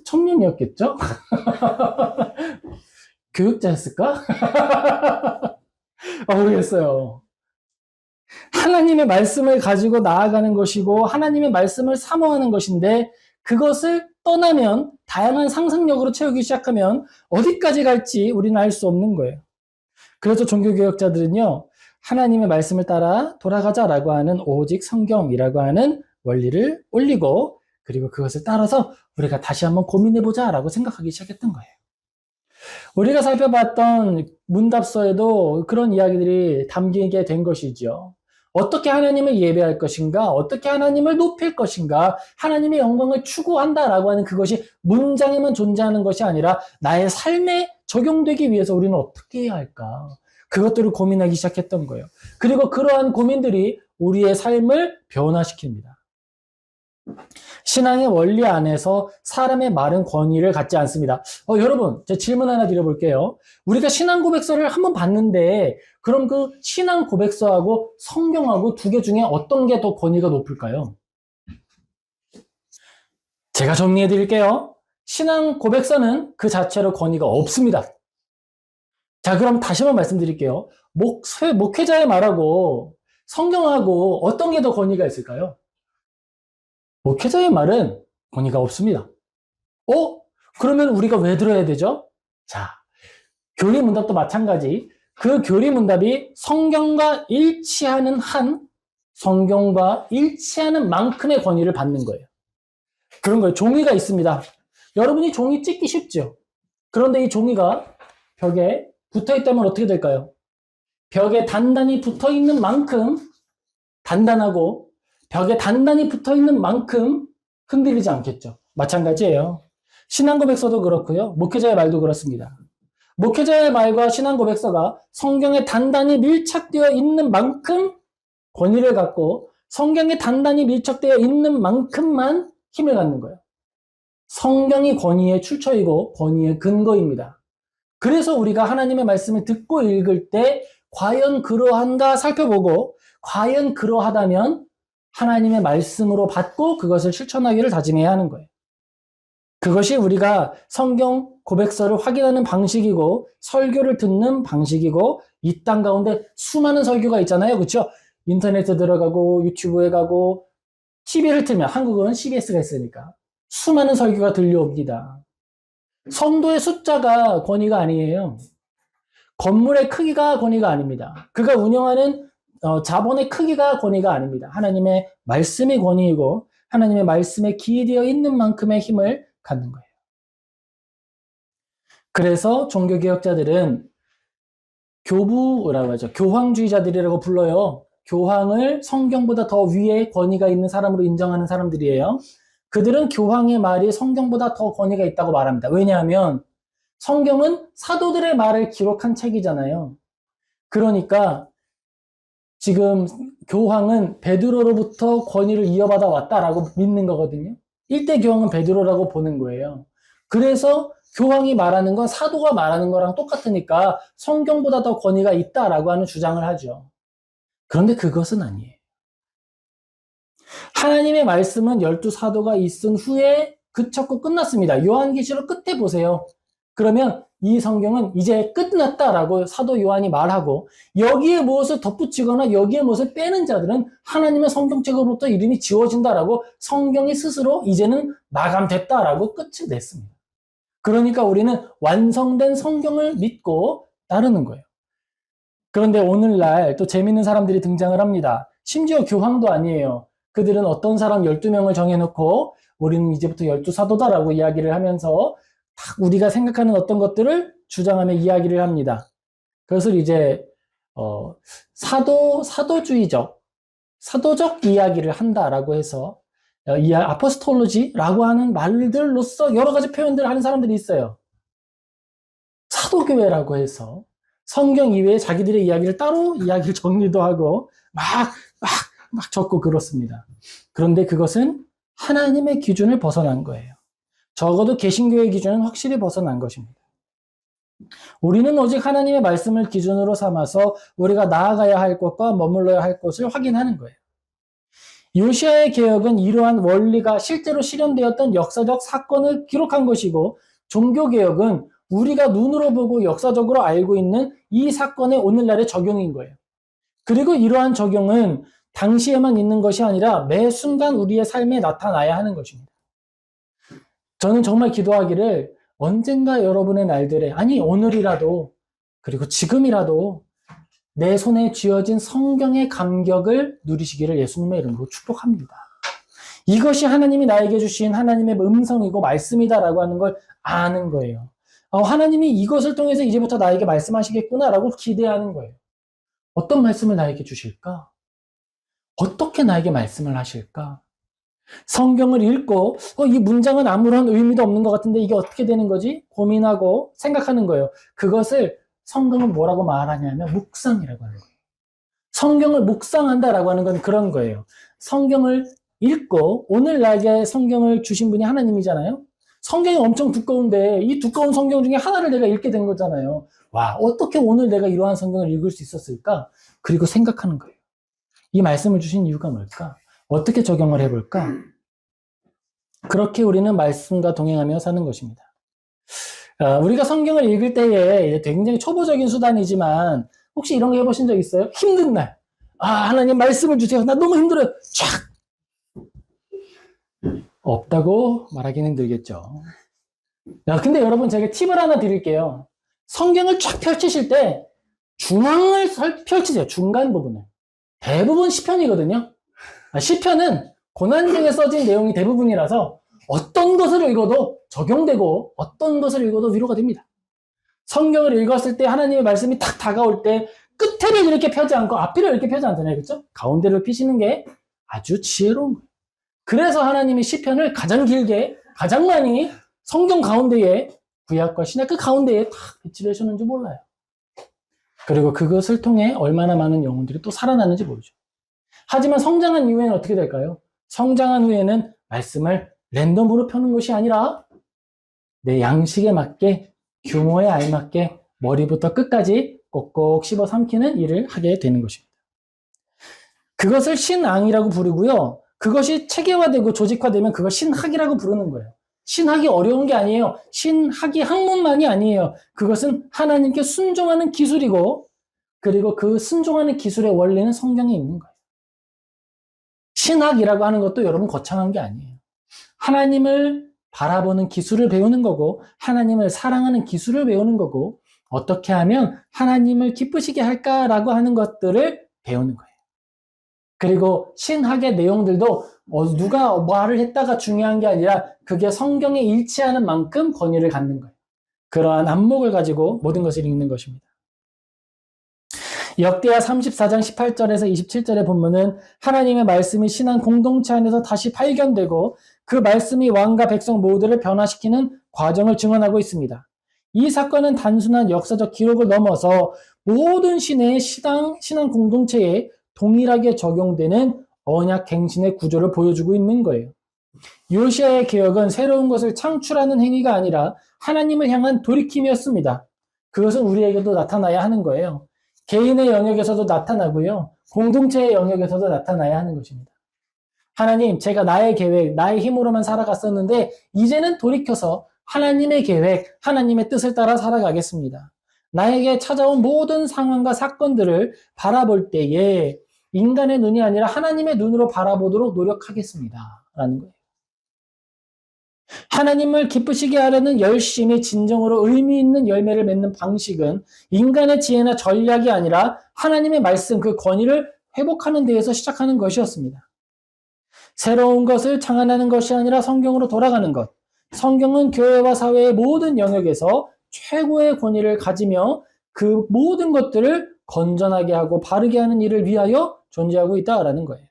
청년이었겠죠? 교육자였을까? 모르겠어요. 하나님의 말씀을 가지고 나아가는 것이고 하나님의 말씀을 사모하는 것인데 그것을 떠나면 다양한 상상력으로 채우기 시작하면 어디까지 갈지 우리는 알 수 없는 거예요. 그래서 종교개혁자들은요. 하나님의 말씀을 따라 돌아가자라고 하는 오직 성경이라고 하는 원리를 올리고 그리고 그것을 따라서 우리가 다시 한번 고민해보자라고 생각하기 시작했던 거예요. 우리가 살펴봤던 문답서에도 그런 이야기들이 담기게 된 것이죠. 어떻게 하나님을 예배할 것인가, 어떻게 하나님을 높일 것인가, 하나님의 영광을 추구한다라고 하는 그것이 문장에만 존재하는 것이 아니라 나의 삶에 적용되기 위해서 우리는 어떻게 해야 할까? 그것들을 고민하기 시작했던 거예요. 그리고 그러한 고민들이 우리의 삶을 변화시킵니다. 신앙의 원리 안에서 사람의 말은 권위를 갖지 않습니다. 여러분, 제가 질문 하나 드려볼게요. 우리가 신앙 고백서를 한번 봤는데 그럼 그 신앙 고백서하고 성경하고 두 개 중에 어떤 게 더 권위가 높을까요? 제가 정리해 드릴게요. 신앙 고백서는 그 자체로 권위가 없습니다. 자, 그럼 다시 한번 말씀드릴게요. 목회자의 말하고 성경하고 어떤 게 더 권위가 있을까요? 목회자의 말은 권위가 없습니다. 그러면 우리가 왜 들어야 되죠? 자, 교리문답도 마찬가지. 그 교리문답이 성경과 일치하는 만큼의 권위를 받는 거예요. 그런 거예요. 종이가 있습니다. 여러분이 종이 찢기 쉽죠? 그런데 이 종이가 벽에 붙어 있다면 어떻게 될까요? 벽에 단단히 붙어 있는 만큼 단단하고 벽에 단단히 붙어 있는 만큼 흔들리지 않겠죠. 마찬가지예요. 신앙고백서도 그렇고요. 목회자의 말도 그렇습니다. 목회자의 말과 신앙고백서가 성경에 단단히 밀착되어 있는 만큼 권위를 갖고 성경에 단단히 밀착되어 있는 만큼만 힘을 갖는 거예요. 성경이 권위의 출처이고 권위의 근거입니다. 그래서 우리가 하나님의 말씀을 듣고 읽을 때 과연 그러한가 살펴보고 과연 그러하다면 하나님의 말씀으로 받고 그것을 실천하기를 다짐해야 하는 거예요. 그것이 우리가 성경 고백서를 확인하는 방식이고 설교를 듣는 방식이고 이 땅 가운데 수많은 설교가 있잖아요. 그렇죠? 인터넷에 들어가고 유튜브에 가고 TV를 틀면 한국은 CBS가 있으니까 수많은 설교가 들려옵니다. 성도의 숫자가 권위가 아니에요. 건물의 크기가 권위가 아닙니다. 그가 운영하는 자본의 크기가 권위가 아닙니다. 하나님의 말씀이 권위이고 하나님의 말씀에 기되어 있는 만큼의 힘을 갖는 거예요. 그래서 종교개혁자들은 교부라고 하죠. 교황주의자들이라고 불러요. 교황을 성경보다 더 위에 권위가 있는 사람으로 인정하는 사람들이에요. 그들은 교황의 말이 성경보다 더 권위가 있다고 말합니다. 왜냐하면 성경은 사도들의 말을 기록한 책이잖아요. 그러니까 지금 교황은 베드로로부터 권위를 이어받아 왔다라고 믿는 거거든요. 일대 교황은 베드로라고 보는 거예요. 그래서 교황이 말하는 건 사도가 말하는 거랑 똑같으니까 성경보다 더 권위가 있다라고 하는 주장을 하죠. 그런데 그것은 아니에요. 하나님의 말씀은 12사도가 있은 후에 그쳤고 끝났습니다. 요한계시록 끝에 보세요. 그러면 이 성경은 이제 끝났다라고 사도 요한이 말하고 여기에 무엇을 덧붙이거나 여기에 무엇을 빼는 자들은 하나님의 성경책으로부터 이름이 지워진다라고 성경이 스스로 이제는 마감됐다라고 끝을 냈습니다. 그러니까 우리는 완성된 성경을 믿고 따르는 거예요. 그런데 오늘날 또 재밌는 사람들이 등장을 합니다. 심지어 교황도 아니에요. 그들은 어떤 사람 12명을 정해놓고 우리는 이제부터 12사도다라고 이야기를 하면서 딱 우리가 생각하는 어떤 것들을 주장하며 이야기를 합니다. 그것을 이제 사도적 이야기를 한다라고 해서 아포스톨로지라고 하는 말들로서 여러 가지 표현들을 하는 사람들이 있어요. 사도교회라고 해서 성경 이외에 자기들의 이야기를 따로 이야기를 정리도 하고 막 적고 그렇습니다. 그런데 그것은 하나님의 기준을 벗어난 거예요. 적어도 개신교의 기준은 확실히 벗어난 것입니다. 우리는 오직 하나님의 말씀을 기준으로 삼아서 우리가 나아가야 할 것과 머물러야 할 것을 확인하는 거예요. 요시야의 개혁은 이러한 원리가 실제로 실현되었던 역사적 사건을 기록한 것이고 종교개혁은 우리가 눈으로 보고 역사적으로 알고 있는 이 사건의 오늘날의 적용인 거예요. 그리고 이러한 적용은 당시에만 있는 것이 아니라 매 순간 우리의 삶에 나타나야 하는 것입니다. 저는 정말 기도하기를 언젠가 여러분의 날들에 아니 오늘이라도 그리고 지금이라도 내 손에 쥐어진 성경의 감격을 누리시기를 예수님의 이름으로 축복합니다. 이것이 하나님이 나에게 주신 하나님의 음성이고 말씀이다라고 하는 걸 아는 거예요. 하나님이 이것을 통해서 이제부터 나에게 말씀하시겠구나라고 기대하는 거예요. 어떤 말씀을 나에게 주실까? 어떻게 나에게 말씀을 하실까? 성경을 읽고 이 문장은 아무런 의미도 없는 것 같은데 이게 어떻게 되는 거지? 고민하고 생각하는 거예요. 그것을 성경은 뭐라고 말하냐면 묵상이라고 하는 거예요. 성경을 묵상한다라고 하는 건 그런 거예요. 성경을 읽고 오늘 나에게 성경을 주신 분이 하나님이잖아요. 성경이 엄청 두꺼운데 이 두꺼운 성경 중에 하나를 내가 읽게 된 거잖아요. 와, 어떻게 오늘 내가 이러한 성경을 읽을 수 있었을까? 그리고 생각하는 거예요. 이 말씀을 주신 이유가 뭘까? 어떻게 적용을 해볼까? 그렇게 우리는 말씀과 동행하며 사는 것입니다. 우리가 성경을 읽을 때에 굉장히 초보적인 수단이지만 혹시 이런 거 해보신 적 있어요? 힘든 날. 하나님 말씀을 주세요. 나 너무 힘들어요. 촥! 없다고 말하기는 힘들겠죠. 근데 여러분 제가 팁을 하나 드릴게요. 성경을 쫙 펼치실 때 중앙을 펼치세요. 중간 부분을. 대부분 시편이거든요. 시편은 고난중에 써진 내용이 대부분이라서 어떤 것을 읽어도 적용되고 어떤 것을 읽어도 위로가 됩니다. 성경을 읽었을 때 하나님의 말씀이 딱 다가올 때 끝에를 이렇게 펴지 않고 앞뒤를 이렇게 펴지 않잖아요. 그렇죠? 가운데를 피시는 게 아주 지혜로운 거예요. 그래서 하나님이 시편을 가장 길게 가장 많이 성경 가운데에 구약과 신약 그 가운데에 딱 배치를 해주는지 몰라요. 그리고 그것을 통해 얼마나 많은 영혼들이 또 살아나는지 모르죠. 하지만 성장한 이후에는 어떻게 될까요? 성장한 후에는 말씀을 랜덤으로 펴는 것이 아니라 내 양식에 맞게 규모에 알맞게 머리부터 끝까지 꼭꼭 씹어 삼키는 일을 하게 되는 것입니다. 그것을 신앙이라고 부르고요. 그것이 체계화되고 조직화되면 그걸 신학이라고 부르는 거예요. 신학이 어려운 게 아니에요. 신학이 학문만이 아니에요. 그것은 하나님께 순종하는 기술이고 그리고 그 순종하는 기술의 원리는 성경에 있는 거예요. 신학이라고 하는 것도 여러분 거창한 게 아니에요. 하나님을 바라보는 기술을 배우는 거고 하나님을 사랑하는 기술을 배우는 거고 어떻게 하면 하나님을 기쁘시게 할까라고 하는 것들을 배우는 거예요. 그리고 신학의 내용들도 누가 말을 했다가 중요한 게 아니라 그게 성경에 일치하는 만큼 권위를 갖는 거예요. 그러한 안목을 가지고 모든 것을 읽는 것입니다. 역대하 34장 18절에서 27절에 보면은 하나님의 말씀이 신앙 공동체 안에서 다시 발견되고 그 말씀이 왕과 백성 모두를 변화시키는 과정을 증언하고 있습니다. 이 사건은 단순한 역사적 기록을 넘어서 모든 시내의 신앙 공동체에 동일하게 적용되는 언약 갱신의 구조를 보여주고 있는 거예요. 요시아의 개혁은 새로운 것을 창출하는 행위가 아니라 하나님을 향한 돌이킴이었습니다. 그것은 우리에게도 나타나야 하는 거예요. 개인의 영역에서도 나타나고요. 공동체의 영역에서도 나타나야 하는 것입니다. 하나님, 제가 나의 계획, 나의 힘으로만 살아갔었는데 이제는 돌이켜서 하나님의 계획, 하나님의 뜻을 따라 살아가겠습니다. 나에게 찾아온 모든 상황과 사건들을 바라볼 때에 인간의 눈이 아니라 하나님의 눈으로 바라보도록 노력하겠습니다. 라는 거예요. 하나님을 기쁘시게 하려는 열심히 진정으로 의미 있는 열매를 맺는 방식은 인간의 지혜나 전략이 아니라 하나님의 말씀, 그 권위를 회복하는 데에서 시작하는 것이었습니다. 새로운 것을 창안하는 것이 아니라 성경으로 돌아가는 것. 성경은 교회와 사회의 모든 영역에서 최고의 권위를 가지며 그 모든 것들을 건전하게 하고 바르게 하는 일을 위하여 존재하고 있다라는 거예요.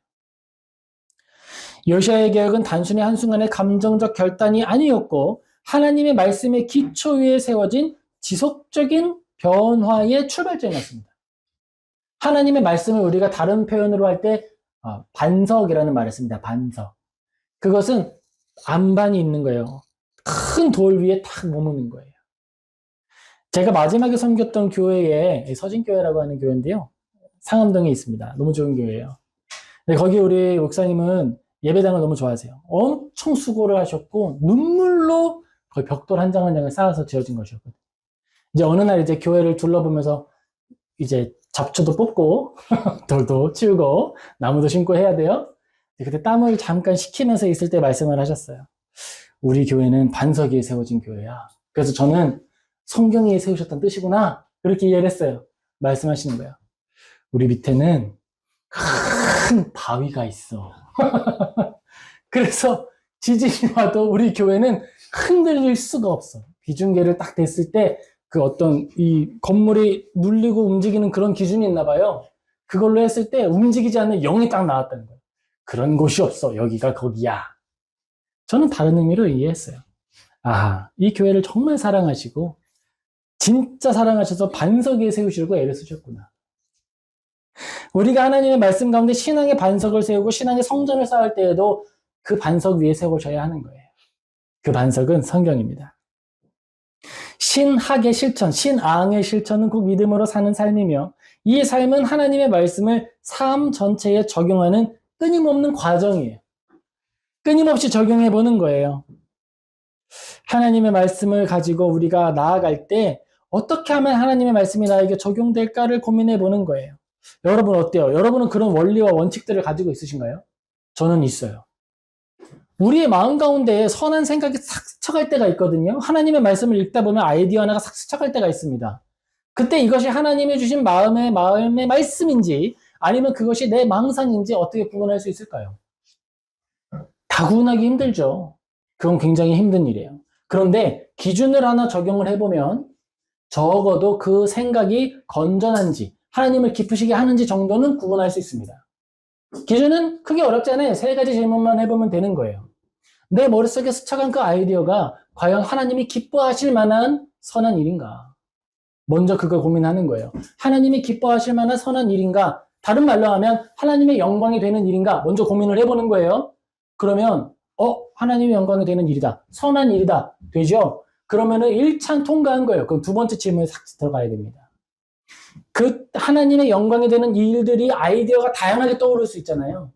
요시아의 개혁은 단순히 한순간의 감정적 결단이 아니었고 하나님의 말씀의 기초 위에 세워진 지속적인 변화의 출발점이었습니다. 하나님의 말씀을 우리가 다른 표현으로 할 때 반석이라는 말을 씁니다. 반석. 그것은 안반이 있는 거예요. 큰 돌 위에 탁 머무는 거예요. 제가 마지막에 섬겼던 교회에 서진교회라고 하는 교회인데요. 상암동에 있습니다. 너무 좋은 교회예요. 거기 우리 목사님은 예배당을 너무 좋아하세요. 엄청 수고를 하셨고 눈물로 거의 벽돌 한 장 한 장을 쌓아서 지어진 것이었거든요. 이제 어느 날 이제 교회를 둘러보면서 이제 잡초도 뽑고 돌도 치우고 나무도 심고 해야 돼요. 그때 땀을 잠깐 식히면서 있을 때 말씀을 하셨어요. 우리 교회는 반석 위에 세워진 교회야. 그래서 저는 성경 위에 세우셨다는 뜻이구나. 그렇게 이해를 했어요. 말씀하시는 거예요. 우리 밑에는 큰 바위가 있어. 그래서 지진이 와도 우리 교회는 흔들릴 수가 없어. 비중계를 딱 댔을 때 그 어떤 이 건물이 눌리고 움직이는 그런 기준이 있나 봐요. 그걸로 했을 때 움직이지 않는 0이 딱 나왔다는 거예요. 그런 곳이 없어. 여기가 거기야. 저는 다른 의미로 이해했어요. 이 교회를 정말 사랑하시고 진짜 사랑하셔서 반석 위에 세우시려고 애를 쓰셨구나. 우리가 하나님의 말씀 가운데 신앙의 반석을 세우고 신앙의 성전을 쌓을 때에도 그 반석 위에 세우셔야 하는 거예요. 그 반석은 성경입니다. 신학의 실천, 신앙의 실천은 곧 믿음으로 사는 삶이며 이 삶은 하나님의 말씀을 삶 전체에 적용하는 끊임없는 과정이에요. 끊임없이 적용해 보는 거예요. 하나님의 말씀을 가지고 우리가 나아갈 때 어떻게 하면 하나님의 말씀이 나에게 적용될까를 고민해 보는 거예요. 여러분 어때요? 여러분은 그런 원리와 원칙들을 가지고 있으신가요? 저는 있어요. 우리의 마음 가운데 선한 생각이 싹 스쳐갈 때가 있거든요. 하나님의 말씀을 읽다 보면 아이디어 하나가 싹 스쳐갈 때가 있습니다. 그때 이것이 하나님이 주신 마음의 말씀인지 아니면 그것이 내 망상인지 어떻게 구분할 수 있을까요? 다 구분하기 힘들죠. 그건 굉장히 힘든 일이에요. 그런데 기준을 하나 적용을 해보면 적어도 그 생각이 건전한지 하나님을 기쁘시게 하는지 정도는 구분할 수 있습니다. 기준은 크게 어렵지 않아요. 세 가지 질문만 해보면 되는 거예요. 내 머릿속에 스쳐간 그 아이디어가 과연 하나님이 기뻐하실 만한 선한 일인가? 먼저 그걸 고민하는 거예요. 하나님이 기뻐하실 만한 선한 일인가? 다른 말로 하면 하나님의 영광이 되는 일인가? 먼저 고민을 해보는 거예요. 그러면 하나님의 영광이 되는 일이다. 선한 일이다. 되죠? 그러면은 1차는 통과한 거예요. 그럼 두 번째 질문에 싹 들어가야 됩니다. 그 하나님의 영광이 되는 일들이 아이디어가 다양하게 떠오를 수 있잖아요.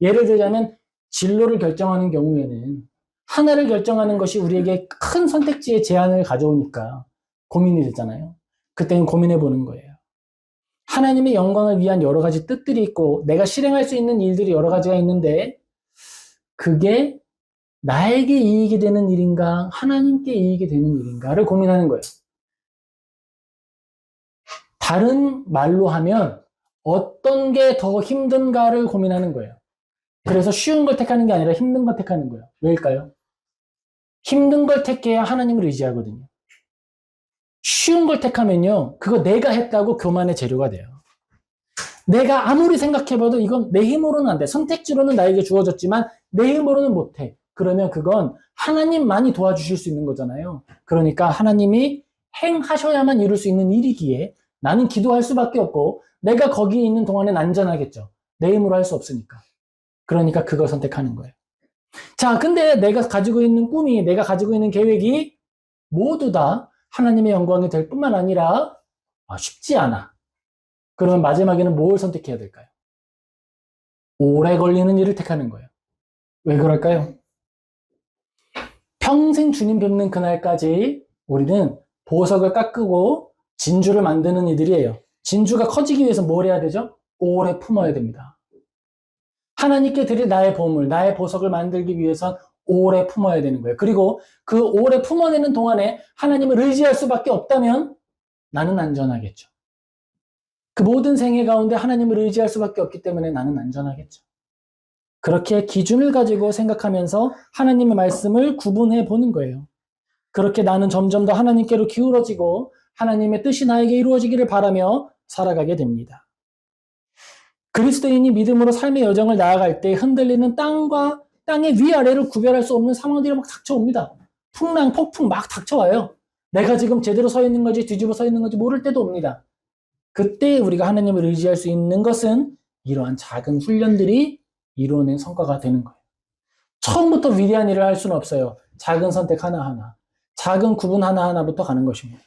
예를 들자면 진로를 결정하는 경우에는 하나를 결정하는 것이 우리에게 큰 선택지의 제한을 가져오니까 고민이 되잖아요. 그때는 고민해 보는 거예요. 하나님의 영광을 위한 여러 가지 뜻들이 있고 내가 실행할 수 있는 일들이 여러 가지가 있는데 그게 나에게 이익이 되는 일인가 하나님께 이익이 되는 일인가를 고민하는 거예요. 다른 말로 하면 어떤 게 더 힘든가를 고민하는 거예요. 그래서 쉬운 걸 택하는 게 아니라 힘든 걸 택하는 거예요. 왜일까요? 힘든 걸 택해야 하나님을 의지하거든요. 쉬운 걸 택하면요, 그거 내가 했다고 교만의 재료가 돼요. 내가 아무리 생각해봐도 이건 내 힘으로는 안 돼. 선택지로는 나에게 주어졌지만 내 힘으로는 못해. 그러면 그건 하나님만이 도와주실 수 있는 거잖아요. 그러니까 하나님이 행하셔야만 이룰 수 있는 일이기에 나는 기도할 수밖에 없고 내가 거기 있는 동안엔 안전하겠죠. 내 힘으로 할 수 없으니까. 그러니까 그걸 선택하는 거예요. 자, 근데 내가 가지고 있는 꿈이, 내가 가지고 있는 계획이 모두 다 하나님의 영광이 될 뿐만 아니라 쉽지 않아. 그러면 마지막에는 뭘 선택해야 될까요? 오래 걸리는 일을 택하는 거예요. 왜 그럴까요? 평생 주님 뵙는 그날까지 우리는 보석을 깎고 진주를 만드는 이들이에요. 진주가 커지기 위해서 뭘 해야 되죠? 오래 품어야 됩니다. 하나님께 드릴 나의 보물, 나의 보석을 만들기 위해선 오래 품어야 되는 거예요. 그리고 그 오래 품어내는 동안에 하나님을 의지할 수밖에 없다면 나는 안전하겠죠. 그 모든 생애 가운데 하나님을 의지할 수밖에 없기 때문에 나는 안전하겠죠. 그렇게 기준을 가지고 생각하면서 하나님의 말씀을 구분해 보는 거예요. 그렇게 나는 점점 더 하나님께로 기울어지고 하나님의 뜻이 나에게 이루어지기를 바라며 살아가게 됩니다. 그리스도인이 믿음으로 삶의 여정을 나아갈 때 흔들리는 땅과 땅의 위아래를 구별할 수 없는 상황들이 막 닥쳐옵니다. 풍랑, 폭풍 막 닥쳐와요. 내가 지금 제대로 서 있는 건지 뒤집어 서 있는 건지 모를 때도 옵니다. 그때 우리가 하나님을 의지할 수 있는 것은 이러한 작은 훈련들이 이루어낸 성과가 되는 거예요. 처음부터 위대한 일을 할 수는 없어요. 작은 선택 하나하나, 작은 구분 하나하나부터 가는 것입니다.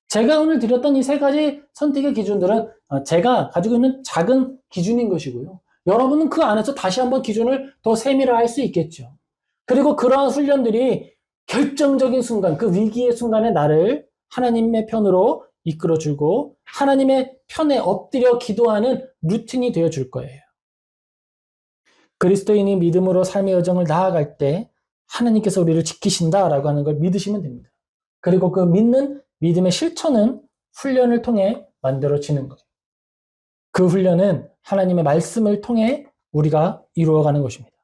제가 오늘 드렸던 이 세 가지 선택의 기준들은 제가 가지고 있는 작은 기준인 것이고요. 여러분은 그 안에서 다시 한번 기준을 더 세밀화할 수 있겠죠. 그리고 그러한 훈련들이 결정적인 순간, 그 위기의 순간에 나를 하나님의 편으로 이끌어주고 하나님의 편에 엎드려 기도하는 루틴이 되어줄 거예요. 그리스도인이 믿음으로 삶의 여정을 나아갈 때 하나님께서 우리를 지키신다라고 하는 걸 믿으시면 됩니다. 그리고 그 믿는 믿음의 실천은 훈련을 통해 만들어지는 거예요. 그 훈련은 하나님의 말씀을 통해 우리가 이루어가는 것입니다.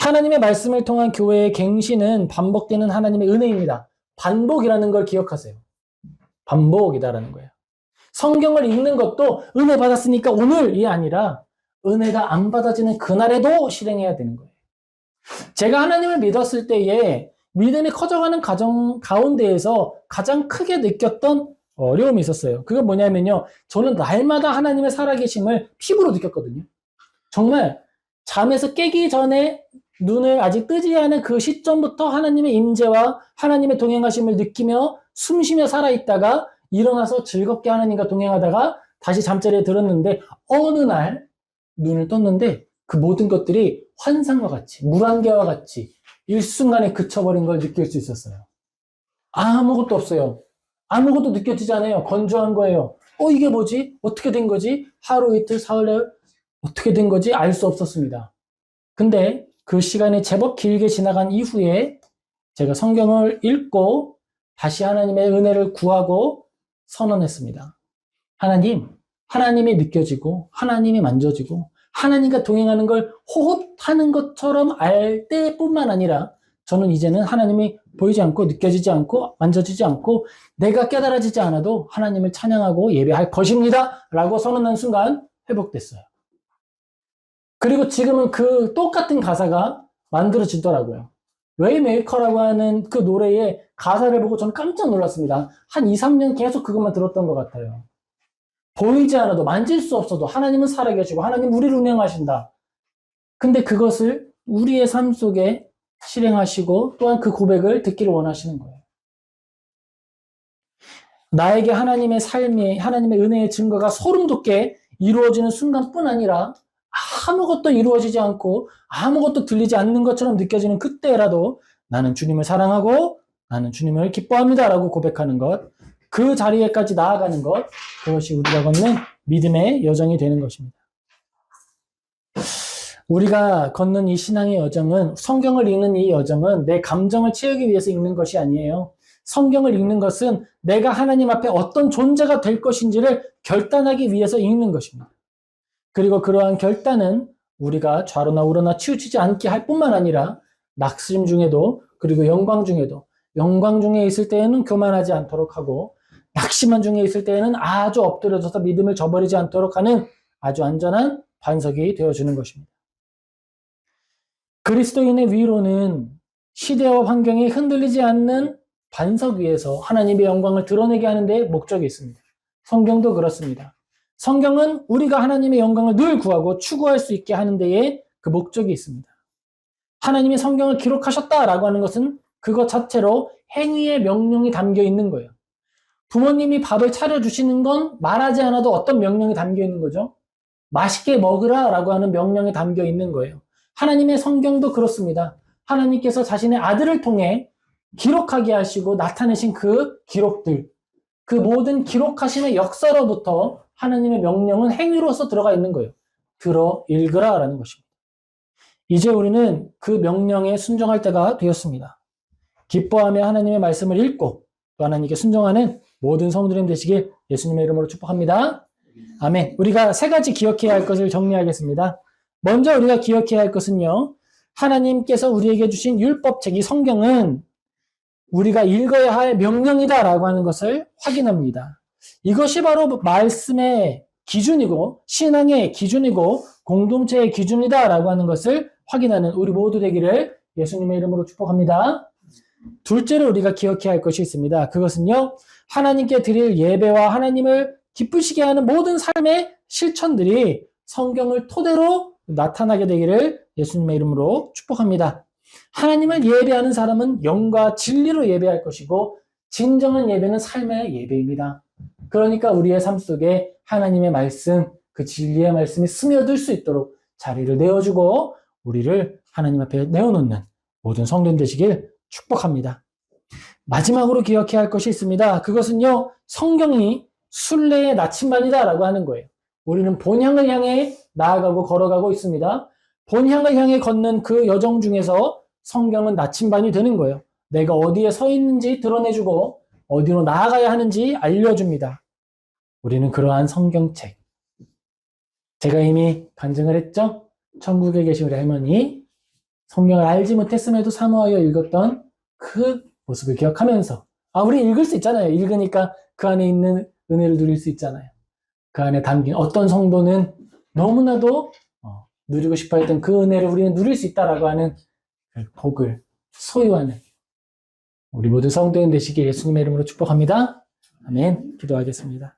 하나님의 말씀을 통한 교회의 갱신은 반복되는 하나님의 은혜입니다. 반복이라는 걸 기억하세요. 반복이다라는 거예요. 성경을 읽는 것도 은혜 받았으니까 오늘이 아니라 은혜가 안 받아지는 그날에도 실행해야 되는 거예요. 제가 하나님을 믿었을 때에 믿음이 커져가는 가정 가운데에서 가장 크게 느꼈던 어려움이 있었어요. 그건 뭐냐면요. 저는 날마다 하나님의 살아계심을 피부로 느꼈거든요. 정말 잠에서 깨기 전에 눈을 아직 뜨지 않은 그 시점부터 하나님의 임재와 하나님의 동행하심을 느끼며 숨쉬며 살아있다가 일어나서 즐겁게 하나님과 동행하다가 다시 잠자리에 들었는데 어느 날 눈을 떴는데 그 모든 것들이 환상과 같이 물안개와 같이 일순간에 그쳐버린 걸 느낄 수 있었어요. 아무것도 없어요. 아무것도 느껴지지 않아요. 건조한 거예요. 이게 뭐지? 어떻게 된 거지? 하루 이틀 사흘 날 어떻게 된 거지? 알 수 없었습니다. 근데 그 시간이 제법 길게 지나간 이후에 제가 성경을 읽고 다시 하나님의 은혜를 구하고 선언했습니다. 하나님이 느껴지고 하나님이 만져지고 하나님과 동행하는 걸 호흡하는 것처럼 알 때뿐만 아니라 저는 이제는 하나님이 보이지 않고 느껴지지 않고 만져지지 않고 내가 깨달아지지 않아도 하나님을 찬양하고 예배할 것입니다 라고 선언한 순간 회복됐어요. 그리고 지금은 그 똑같은 가사가 만들어지더라고요. 웨이메이커라고 하는 그 노래의 가사를 보고 저는 깜짝 놀랐습니다. 한 2, 3년 계속 그것만 들었던 것 같아요. 보이지 않아도 만질 수 없어도 하나님은 살아계시고 하나님 우리를 운행하신다. 근데 그것을 우리의 삶 속에 실행하시고 또한 그 고백을 듣기를 원하시는 거예요. 나에게 하나님의 삶이 하나님의 은혜의 증거가 소름 돋게 이루어지는 순간뿐 아니라 아무것도 이루어지지 않고 아무것도 들리지 않는 것처럼 느껴지는 그때라도 나는 주님을 사랑하고 나는 주님을 기뻐합니다 라고 고백하는 것, 그 자리에까지 나아가는 것, 그것이 우리가 걷는 믿음의 여정이 되는 것입니다. 우리가 걷는 이 신앙의 여정은, 성경을 읽는 이 여정은 내 감정을 채우기 위해서 읽는 것이 아니에요. 성경을 읽는 것은 내가 하나님 앞에 어떤 존재가 될 것인지를 결단하기 위해서 읽는 것입니다. 그리고 그러한 결단은 우리가 좌로나 우로나 치우치지 않게 할 뿐만 아니라 낙심 중에도, 그리고 영광 중에도, 영광 중에 있을 때에는 교만하지 않도록 하고 낙심한 중에 있을 때에는 아주 엎드려져서 믿음을 저버리지 않도록 하는 아주 안전한 반석이 되어주는 것입니다. 그리스도인의 위로는 시대와 환경이 흔들리지 않는 반석 위에서 하나님의 영광을 드러내게 하는 데 목적이 있습니다. 성경도 그렇습니다. 성경은 우리가 하나님의 영광을 늘 구하고 추구할 수 있게 하는 데에 그 목적이 있습니다. 하나님이 성경을 기록하셨다라고 하는 것은 그것 자체로 행위의 명령이 담겨 있는 거예요. 부모님이 밥을 차려주시는 건 말하지 않아도 어떤 명령이 담겨 있는 거죠? 맛있게 먹으라라고 하는 명령이 담겨 있는 거예요. 하나님의 성경도 그렇습니다. 하나님께서 자신의 아들을 통해 기록하게 하시고 나타내신 그 기록들, 그 모든 기록하심의 역사로부터 하나님의 명령은 행위로서 들어가 있는 거예요. 들어 읽으라 라는 것입니다. 이제 우리는 그 명령에 순종할 때가 되었습니다. 기뻐하며 하나님의 말씀을 읽고 또 하나님께 순종하는 모든 성도님 되시길 예수님의 이름으로 축복합니다. 아멘. 우리가 세 가지 기억해야 할 것을 정리하겠습니다. 먼저 우리가 기억해야 할 것은요, 하나님께서 우리에게 주신 율법책, 이 성경은 우리가 읽어야 할 명령이다라고 하는 것을 확인합니다. 이것이 바로 말씀의 기준이고 신앙의 기준이고 공동체의 기준이다라고 하는 것을 확인하는 우리 모두 되기를 예수님의 이름으로 축복합니다. 둘째로 우리가 기억해야 할 것이 있습니다. 그것은요, 하나님께 드릴 예배와 하나님을 기쁘시게 하는 모든 삶의 실천들이 성경을 토대로 나타나게 되기를 예수님의 이름으로 축복합니다. 하나님을 예배하는 사람은 영과 진리로 예배할 것이고 진정한 예배는 삶의 예배입니다. 그러니까 우리의 삶 속에 하나님의 말씀, 그 진리의 말씀이 스며들 수 있도록 자리를 내어주고 우리를 하나님 앞에 내어놓는 모든 성도님 되시길 축복합니다. 마지막으로 기억해야 할 것이 있습니다. 그것은요, 성경이 순례의 나침반이다라고 하는 거예요. 우리는 본향을 향해 나아가고 걸어가고 있습니다. 본향을 향해 걷는 그 여정 중에서 성경은 나침반이 되는 거예요. 내가 어디에 서 있는지 드러내주고 어디로 나아가야 하는지 알려줍니다. 우리는 그러한 성경책. 제가 이미 간증을 했죠? 천국에 계신 우리 할머니, 성경을 알지 못했음에도 사모하여 읽었던 그 모습을 기억하면서, 우리 읽을 수 있잖아요. 읽으니까 그 안에 있는 은혜를 누릴 수 있잖아요. 그 안에 담긴 어떤 성도는 너무나도 누리고 싶어 했던 그 은혜를 우리는 누릴 수 있다라고 하는 복을 소유하는 우리 모두 성도인 되시길 예수님의 이름으로 축복합니다. 아멘. 기도하겠습니다.